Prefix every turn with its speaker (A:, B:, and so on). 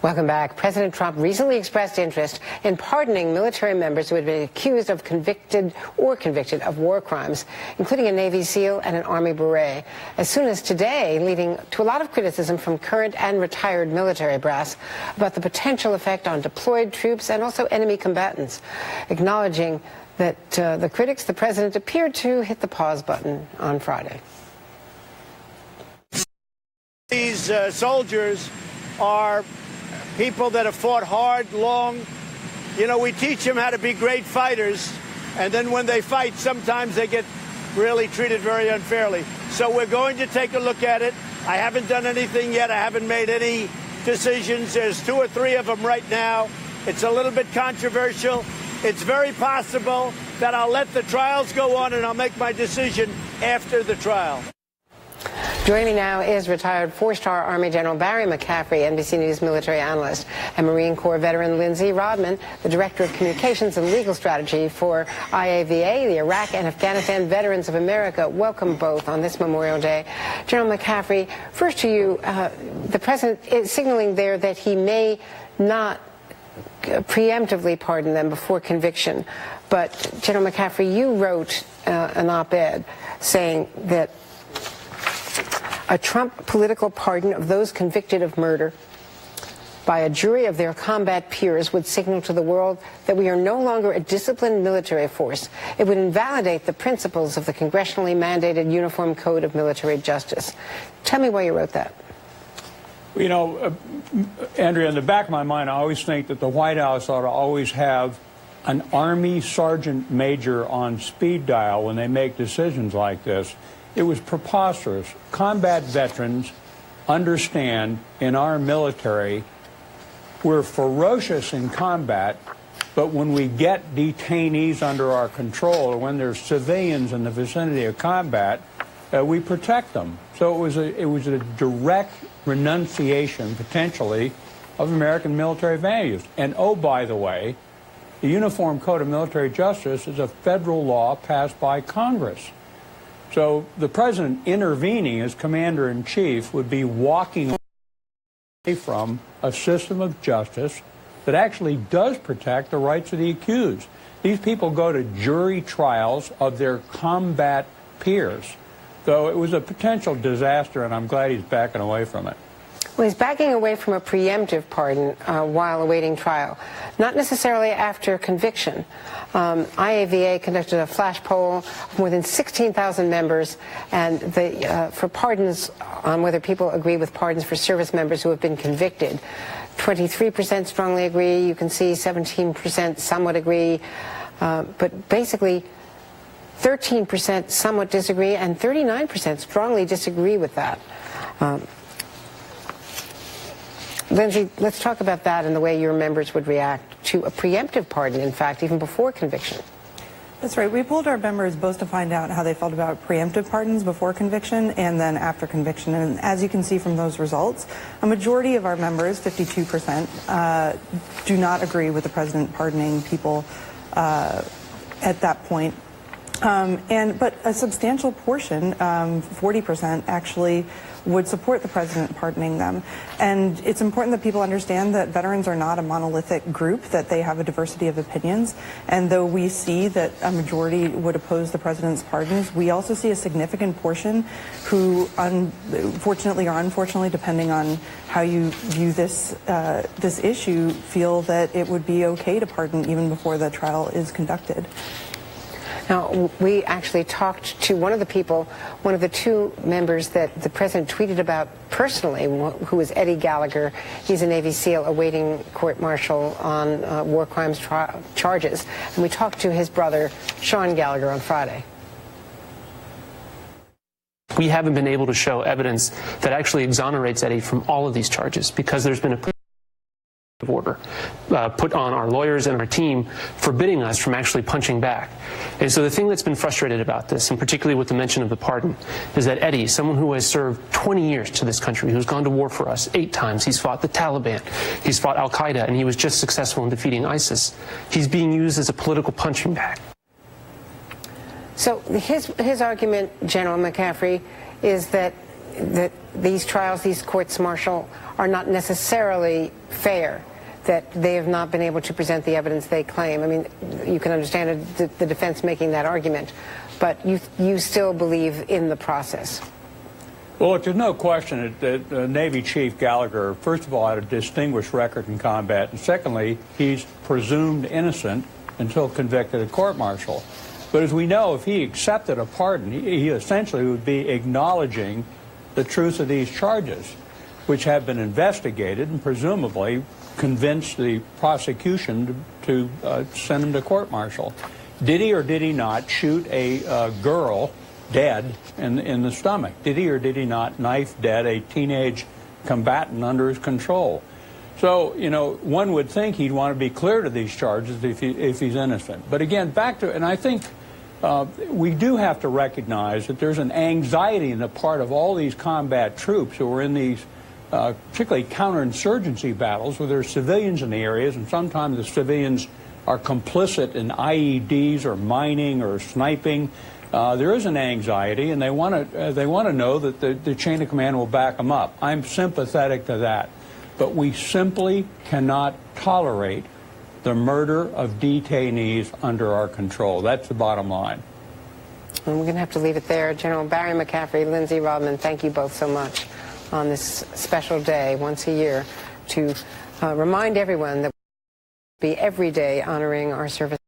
A: Welcome back. President Trump recently expressed interest in pardoning military members who had been accused of convicted of war crimes, including a Navy SEAL and an Army Beret, as soon as today, leading to a lot of criticism from current and retired military brass about the potential effect on deployed troops and also enemy combatants. Acknowledging that the critics, the president appeared to hit the pause button on Friday.
B: These soldiers are people that have fought hard, long. You know, we teach them how to be great fighters, and then when they fight, sometimes they get really treated very unfairly. So we're going to take a look at it. I haven't done anything yet. I haven't made any decisions. There's 2 or 3 of them right now. It's a little bit controversial. It's very possible that I'll let the trials go on and I'll make my decision after the trial.
A: Joining me now is retired 4-star Army General Barry McCaffrey, NBC News military analyst, and Marine Corps veteran Lindsey Rodman, the Director of Communications and Legal Strategy for IAVA, the Iraq and Afghanistan Veterans of America. Welcome both on this Memorial Day. General McCaffrey, first to you, the President is signaling there that he may not preemptively pardon them before conviction. But, General McCaffrey, you wrote an op-ed saying that a Trump political pardon of those convicted of murder by a jury of their combat peers would signal to the world that we are no longer a disciplined military force. It would invalidate the principles of the congressionally mandated Uniform Code of Military Justice. Tell me why you wrote that.
C: You know, Andrea, in the back of my mind, I always think that the White House ought to always have an Army Sergeant Major on speed dial when they make decisions like this. It was preposterous. Combat veterans understand in our military we're ferocious in combat, but when we get detainees under our control or when there's civilians in the vicinity of combat, we protect them. So it was a direct renunciation, potentially, of American military values. And oh, by the way, the Uniform Code of Military Justice is a federal law passed by Congress. So the president intervening as commander-in-chief would be walking away from a system of justice that actually does protect the rights of the accused. These people go to jury trials of their combat peers. So it was a potential disaster, and I'm glad he's backing away from it.
A: Well, he's backing away from a preemptive pardon while awaiting trial, not necessarily after conviction. IAVA conducted a flash poll of more than 16,000 members, and for pardons, on whether people agree with pardons for service members who have been convicted. 23% strongly agree. You can see 17% somewhat agree, but basically 13% somewhat disagree, and 39% strongly disagree with that. Lindsey, let's talk about that and the way your members would react to a preemptive pardon, in fact, even before conviction.
D: That's right. We polled our members both to find out how they felt about preemptive pardons before conviction and then after conviction. And as you can see from those results, a majority of our members, 52%, do not agree with the president pardoning people at that point. But a substantial portion, 40%, actually would support the president pardoning them. And it's important that people understand that veterans are not a monolithic group, that they have a diversity of opinions. And though we see that a majority would oppose the president's pardons, we also see a significant portion who, fortunately or unfortunately, depending on how you view this issue, feel that it would be okay to pardon even before the trial is conducted.
A: Now, we actually talked to one of the people, one of the 2 members that the president tweeted about personally, who is Eddie Gallagher. He's a Navy SEAL awaiting court-martial on war crimes charges. And we talked to his brother, Sean Gallagher, on Friday.
E: We haven't been able to show evidence that actually exonerates Eddie from all of these charges because there's been a order put on our lawyers and our team forbidding us from actually punching back. And so the thing that's been frustrated about this, and particularly with the mention of the pardon, is that Eddie, someone who has served 20 years to this country, who's gone to war for us 8 times, he's fought the Taliban, he's fought Al-Qaeda, and he was just successful in defeating ISIS. He's being used as a political punching bag.
A: So his argument, General McCaffrey, is that that these trials, these courts-martial, are not necessarily fair, that they have not been able to present the evidence they claim. I mean, you can understand the defense making that argument, but you still believe in the process.
C: Well, there's no question that Navy Chief Gallagher, first of all, had a distinguished record in combat, and secondly, he's presumed innocent until convicted at court-martial. But as we know, if he accepted a pardon, he essentially would be acknowledging the truth of these charges, which have been investigated and presumably convinced the prosecution to send him to court-martial. Did he or did he not shoot a girl dead in the stomach? Did he or did he not knife dead a teenage combatant under his control? So, you know, one would think he'd want to be clear to these charges if he's innocent. But again, back to, and I think we do have to recognize that there's an anxiety on the part of all these combat troops who are in these particularly counterinsurgency battles where there's civilians in the areas, and sometimes the civilians are complicit in IEDs or mining or sniping. There is an anxiety, and they want to know that the chain of command will back them up. I'm sympathetic to that. But we simply cannot tolerate the murder of detainees under our control. That's the bottom line.
A: And we're going to have to leave it there. General Barry McCaffrey, Lindsey Rodman, thank you both so much on this special day once a year to remind everyone that we be every day honoring our service.